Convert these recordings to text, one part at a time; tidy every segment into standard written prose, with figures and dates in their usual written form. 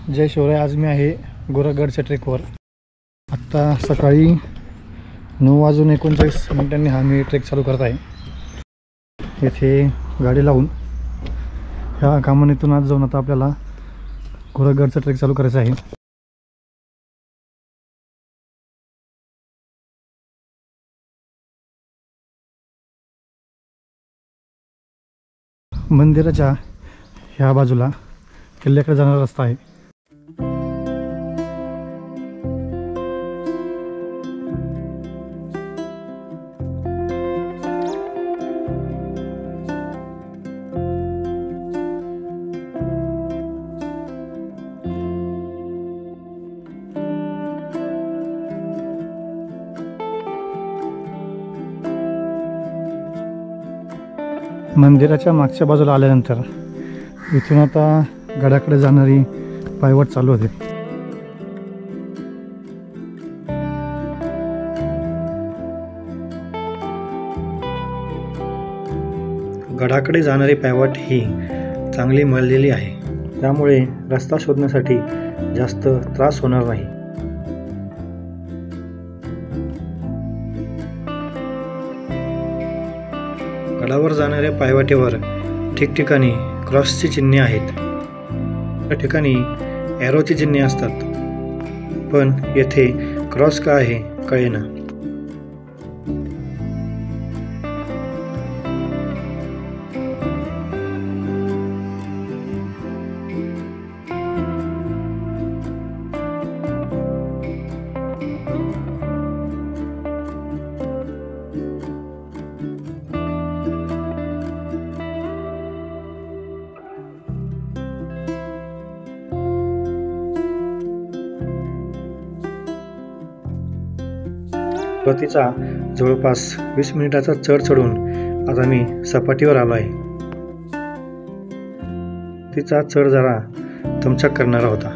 जय शिवराय। आज मी आहे गोरखगडच्या ट्रेकवर। आत्ता सकाळी 9:39 हा मी ट्रेक चालू करत आहे। येथे गाडी लावून ह्या कामानीतून आज जाऊन आता आपल्याला गोरखगडचा ट्रेक चालू करायचा आहे। मंदिराच्या ह्या बाजूला किल्ल्याकडे जाणारा रस्ता आहे। मंदिराच्या मागच्या बाजूला आल्यानंतर इथून आता गडाकडे जाणारी पायवाट चालू होते। गडाकडे जाणारी पायवाट ही चांगली मळलेली आहे, त्यामुळे रस्ता शोधण्यासाठी जास्त त्रास होणार नाही। गडावर जाणाऱ्या पायवाटेवर ठिकठिकाणी क्रॉसची चिन्हे आहेत। त्या ठिकाणी ॲरोची चिन्हे असतात, पण येथे क्रॉस का आहे कळेना। सुरुवातीचा जवळपास 20 मिनिटाचा चढ चढून आता मी सपाटीवर आलो आहे। तिचा चढ जरा दमछाक करणारा होता,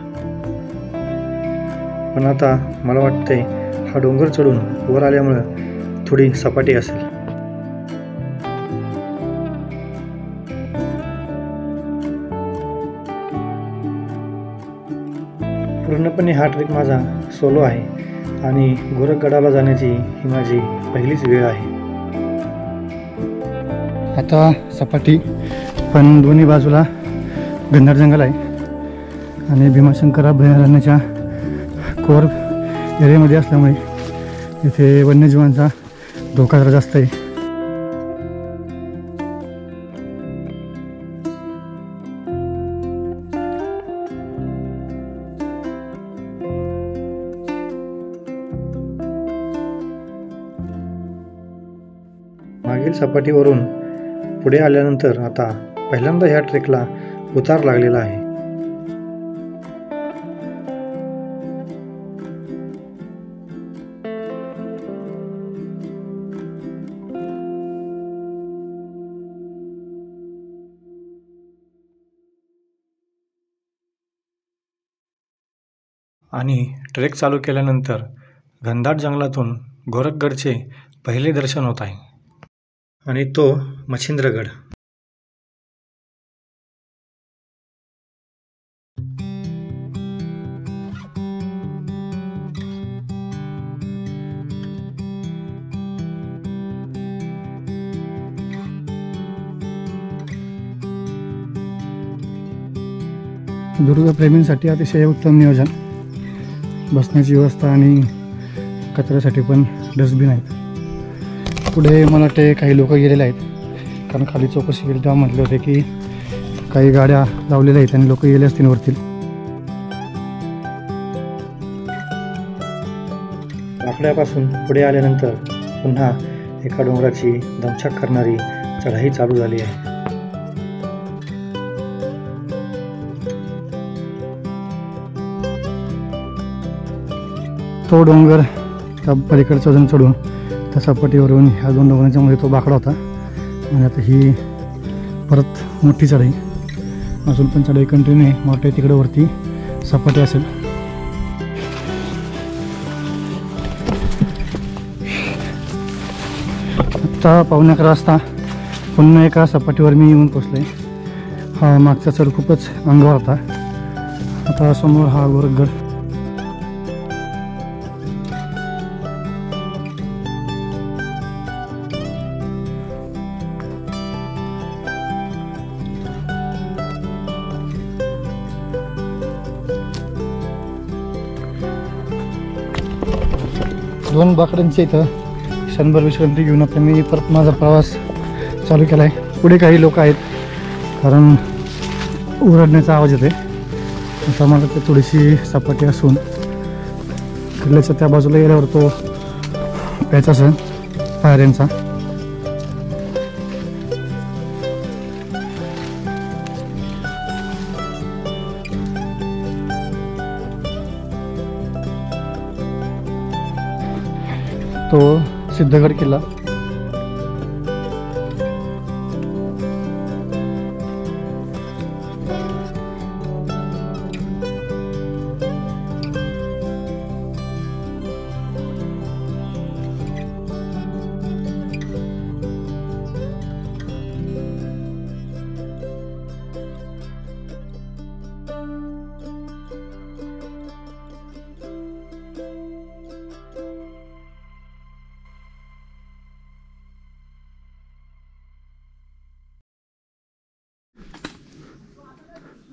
पण आता मला वाटतंय हा डोंगर चढून वर आल्यामुळे थोडी सपाटी असेल। पूर्णपणे हा ट्रेक माझा सोलो आहे आणि गोरखगडाला जाण्याची ही माझी पहिलीच वेळ आहे। आता सपाटी, पण दोन्ही बाजूला घनदाट जंगल आहे आणि भीमाशंकर अभयारण्याच्या कोर एरियामध्ये असल्यामुळे इथे वन्यजीवांचा धोका जरा जास्त आहे। मागील सपाटीवरून पुढे आल्यानंतर आता पहिल्यांदा ह्या ट्रेकला उतार लागलेला आहे। आणि ट्रेक चालू केल्यानंतर घनदाट जंगलातून गोरखगडचे पहिले दर्शन होत आहे, आणि तो मच्छिंद्रगड। दुर्गप्रेमींसाठी अतिशय उत्तम नियोजन, बसण्याची व्यवस्था आणि कचऱ्यासाठी पण डस्टबिन आहेत। पुढे मला वाटते काही लोक गेलेले आहेत, कारण खाली चौकशी केली तेव्हा म्हटले होते की काही गाड्या लावलेल्या आहेत आणि लोक गेले असतील वरती। आकड्यापासून पुढे आल्यानंतर पुन्हा एका डोंगराची दमछाक करणारी चढाई चालू झाली आहे। तो डोंगर त्या पलीकडचा वजन चढून त्या सपाटीवरून ह्या दोन डोंगरांच्या मध्ये तो बाकडा होता, आणि आता ही परत मोठी चढाई, अजून पण चढाई कंटिन्यू आहे। मोठे तिकडे वरती सपाटी असेल। आता 11:15 वाजता पुन्हा एका सपाटीवर मी येऊन पोचले। हा मागचा चढ खूपच अंगावर होता आता समोर हा गोरखगड. दोन बाकड्यांच्या इथं क्षणभर विश्रांती घेऊन आता मी परत माझा प्रवास चालू केला आहे. पुढे काही लोक आहेत कारण ओरडण्याचा आवाज येते. आता मला ते थोडीशी सपाटी असून किल्ल्याच्या त्या बाजूला गेल्यावर तो याचा सण पायऱ्यांचा. तो सिद्धगड किल्ला.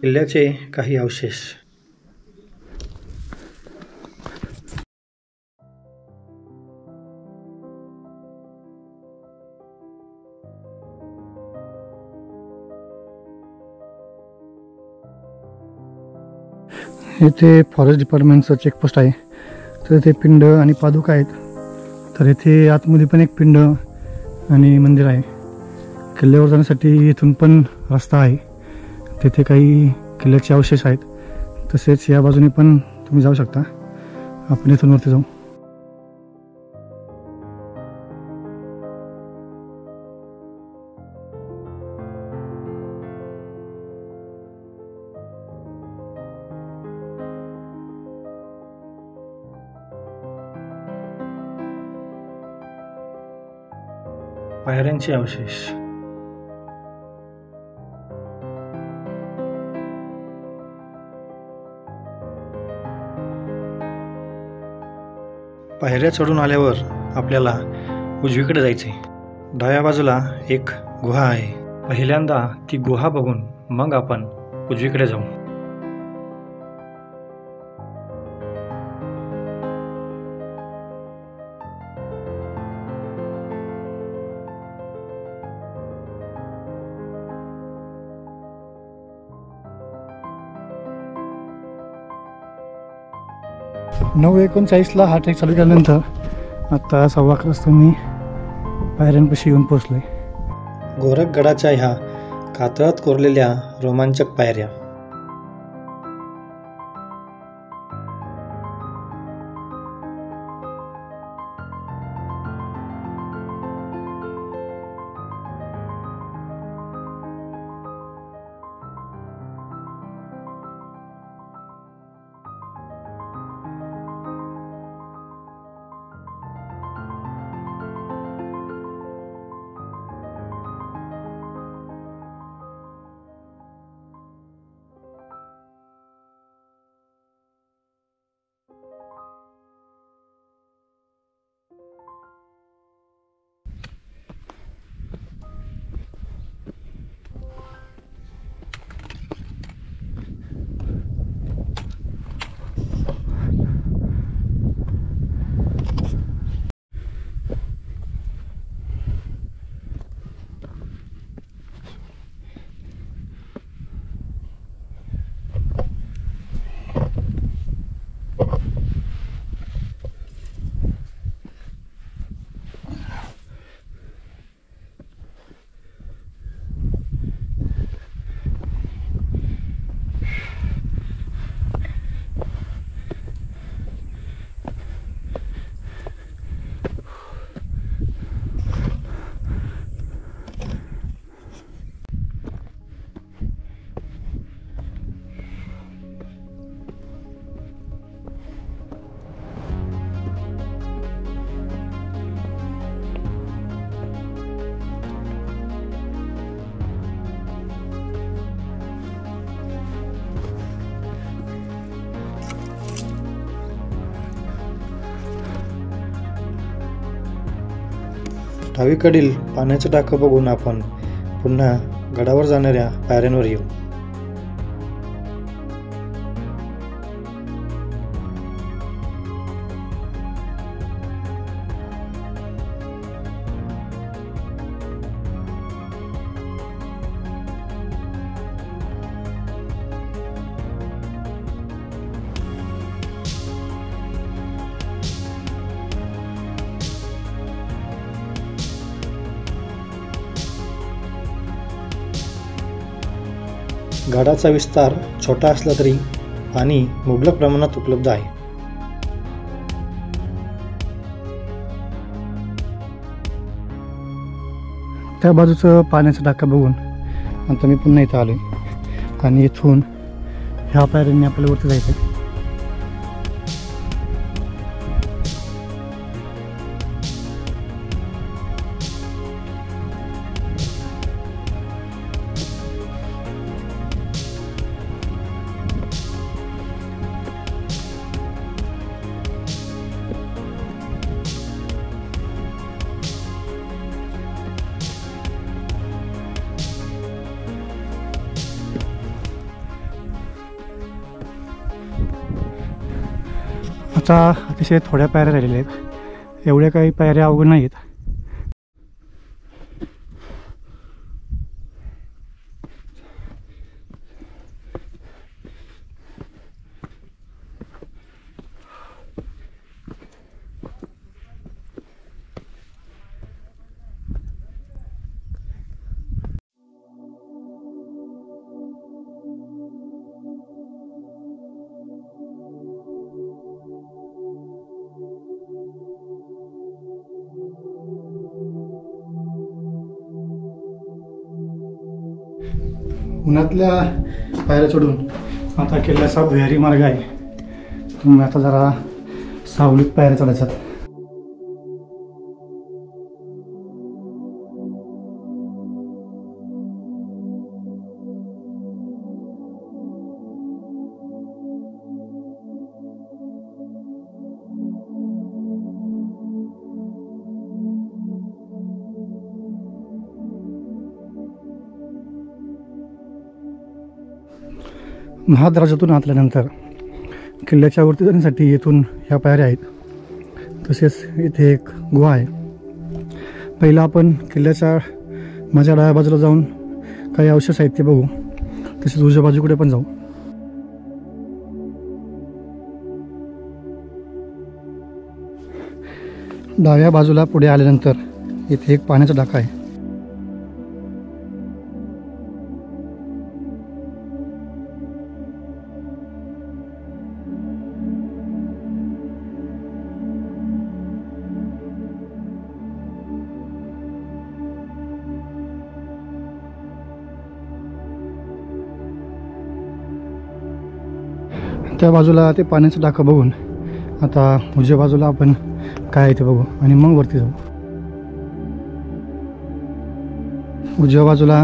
किल्ल्याचे काही अवशेष. येथे फॉरेस्ट डिपार्टमेंटचं चेकपोस्ट आहे. तर इथे पिंड आणि पादुका आहेत. तर इथे आतमध्ये पण एक पिंड आणि मंदिर आहे. किल्ल्यावर जाण्यासाठी इथून पण रस्ता आहे. तिथे काही किल्ल्याचे अवशेष आहेत. तसेच या बाजूने पण तुम्ही जाऊ शकता. आपण इथून वरती जाऊ. पायऱ्यांचे अवशेष. पायऱ्या चढून आल्यावर आपल्याला उजवीकडे जायचे. डाव्या बाजूला एक गुहा आहे. पहिल्यांदा ती गुहा बघून मग आपण उजवीकडे जाऊ. नऊ 39 हा ट्रेक चालू केल्यानंतर आता 11:15 वाजता मी पायऱ्यांपाशी येऊन पोहोचलोय. गोरखगडाच्या ह्या कातळात कोरलेल्या रोमांचक पायऱ्या. डावीकडील पाण्याचं टाकं बघून आपण पुन्हा गडावर जाणाऱ्या पायऱ्यांवर येऊ. गडाचा विस्तार छोटा असला तरी पाणी मुबलक प्रमाणात उपलब्ध आहे. त्या बाजूचं पाण्याचं टाकं बघून आता मी पुन्हा इथं आलो आणि इथून ह्या पायऱ्यांनी आपल्याला वरती जायचं. आता अतिशय थोड्या पायऱ्या राहिलेल्या आहेत, एवढ्या काही पायऱ्या अवघड नाही आहेत. उन्हातल्या पायऱ्या चढून आता किल्ल्याचा भुयारी मार्ग आहे. तुम्ही आता जरा सावलीत पायऱ्या चढायच्यात. महादराजातून आतल्यानंतर किल्ल्याच्या वरती जाण्यासाठी येथून ह्या पायऱ्या आहेत. तसेच इथे एक गुहा आहे. पहिला आपण किल्ल्याच्या माझ्या डाव्या बाजूला जाऊन काही आवश्यक साहित्य बघू, तसेच उजव्या बाजूकडे पण जाऊ. डाव्या बाजूला पुढे आल्यानंतर इथे एक पाण्याचा टाका आहे. त्या बाजूला ते पाण्याचं टाकं बघून आता उजव्या बाजूला आपण काय आहे ते बघू आणि मग वरती जाऊ. उजव्या बाजूला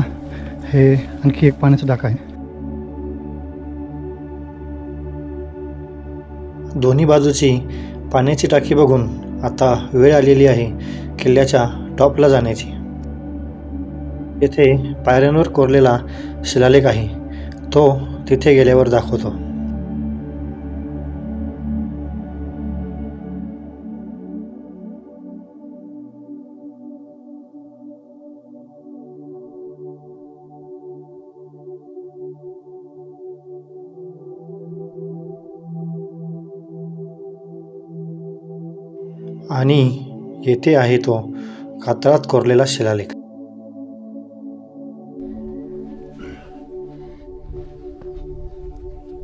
हे आणखी एक पाण्याचं टाकं आहे. दोन्ही बाजूची पाण्याची टाकी बघून आता वेळ आलेली आहे किल्ल्याच्या टॉपला जाण्याची. येथे पायऱ्यांवर कोरलेला शिलालेख आहे, तो तिथे गेल्यावर दाखवतो. आणि येथे आहे तो कातळात कोरलेला शिलालेख.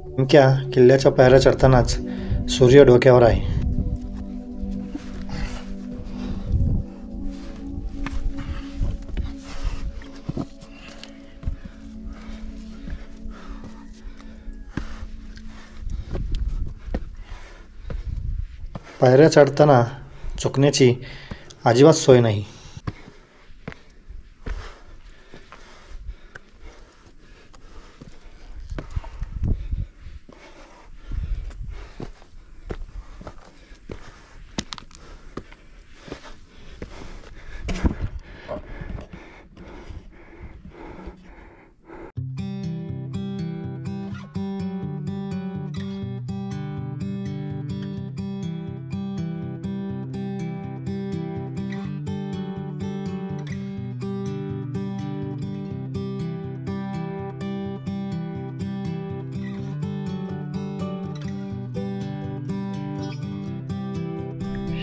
नेमक्या किल्ल्याच्या पायऱ्या चढतानाच सूर्य डोक्यावर आहे. पायऱ्या चढताना चुकण्याची अजिबात सोय नाही.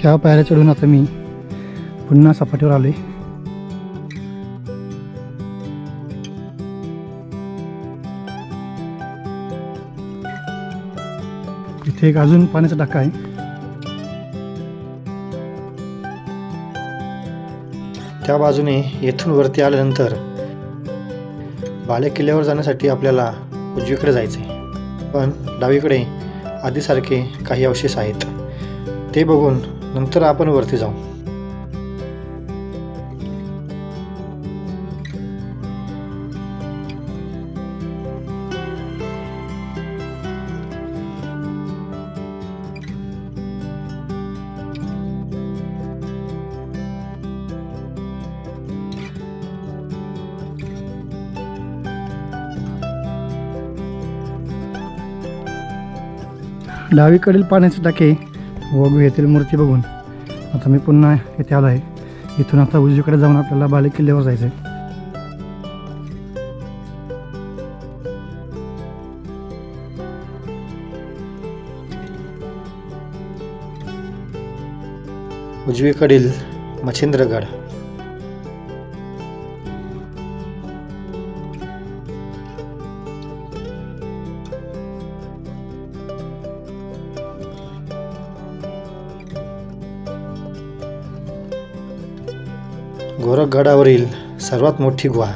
ह्या पायऱ्या चढून आता मी पुन्हा सपाटीवर आले. इथे एक अजून पाण्याचा टाका आहे. त्या बाजूने येथून वरती आल्यानंतर बालेकिल्ल्यावर जाण्यासाठी आपल्याला उजवीकडे जायचे, पण डावीकडे आधीसारखे काही अवशेष आहेत. ते बघून नंतर आपण वरती जाऊ. डावीकडील पाण्याचे टाके वगू येथील मूर्ती बघून आता मी पुन्हा येथे आलो आहे. इथून आता उजवीकडे जाऊन आपल्याला बालेकिल्ल्यावर जायचं आहे. उजवीकडील मच्छिंद्रगड. गोरखगडावरील सर्वात मोठी गुहा.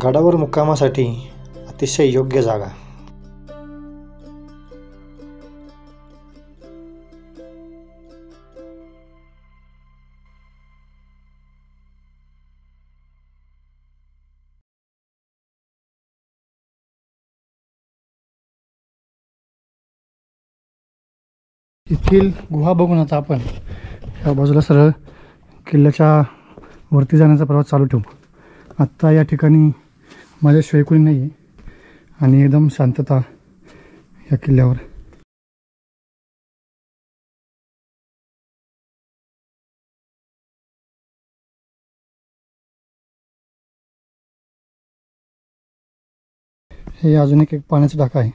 गडावर मुक्कामासाठी अतिशय योग्य जागा. येथील गुहा बघून आता आपण या बाजूला सरळ किल्ल्याच्या वरती जाण्याचा प्रवास चालू ठेवू. आत्ता या ठिकाणी माझ्याशिवाय कोणी नाही आहे आणि एकदम शांतता या किल्ल्यावर. हे अजून एक पाण्याचा टाका आहे.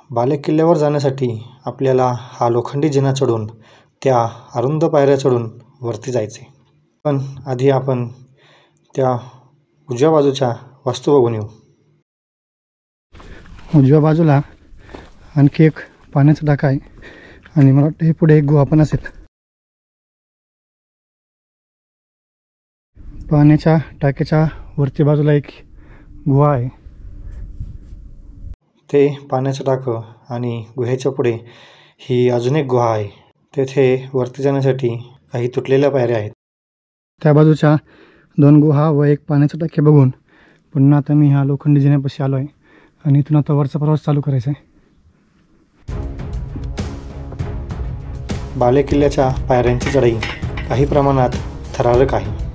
बालेकिल्ल्यावर जाण्यासाठी आपल्याला हा लोखंडी जिना चढून त्या अरुंद पायऱ्या चढून वरती जायचे. पण आधी आपण त्या उजव्या बाजूच्या वास्तू बघून येऊ. उजव्या बाजूला आणखी एक पाण्याचा टाका आहे आणि मला वाटतं हे पुढे एक गुहा पण असेल. पाण्याच्या टाक्याच्या वरती बाजूला एक गुहा आहे. ते पाण्याचं टाकं आणि गुहेच्या पुढे ही अजून एक गुहा आहे. तेथे वरती जाण्यासाठी काही तुटलेल्या पायऱ्या आहेत. त्या बाजूच्या 2 गुहा व एक पाण्याचा टाके बघून पुन्हा आता मी ह्या लोखंडी जिन्यापाशी आलो आहे आणि इथून आता वरचा प्रवास चालू करायचा आहे. बालेकिल्ल्याच्या पायऱ्यांची चढाई काही प्रमाणात थरारक आहे.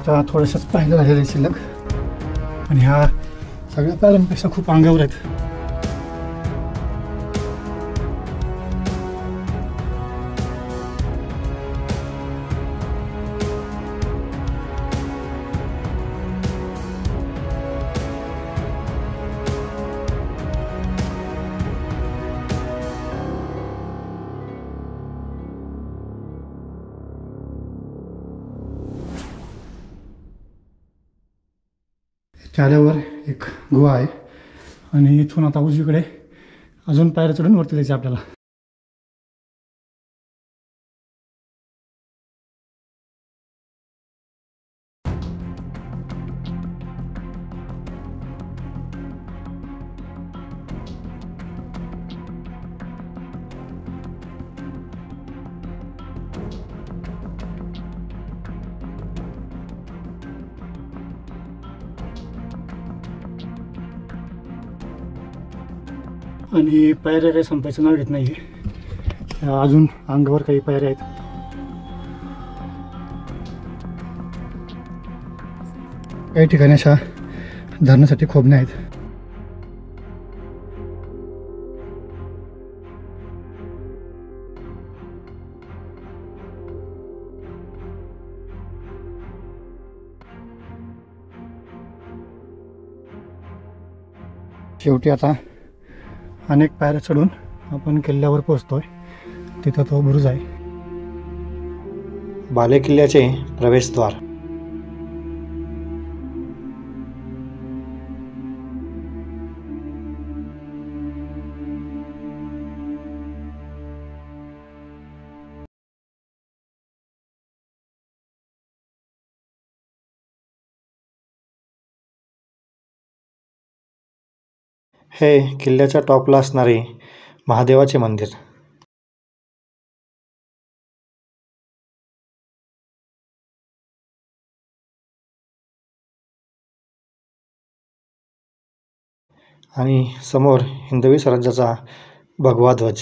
आता थोड्याशाच पायऱ्या झालेल्या आहेत शिल्लक आणि ह्या सगळ्या पायऱ्यांपेक्षा खूप अंगावर आहेत. आल्यावर एक गुहा आहे आणि इथून आता उजवीकडे अजून पायऱ्या चढून वरती जायचं आपल्याला. आणि पायऱ्या काही संपायचं नाव घेत नाही आहे. अजून अंगावर काही पायऱ्या आहेत. काही ठिकाणी अशा धरण्यासाठी खोबण्या आहेत. शेवटी आता अनेक पायऱ्या चढून आपण किल्ल्यावर पोहोचतोय. तिथं तो बुरुज आहे. बालेकिल्ल्याचे प्रवेशद्वार. हे किल्ल्याच्या टॉपला असणारे महादेवाचे मंदिर. आणि समोर हिंदवी स्वराज्याचा भगवा ध्वज.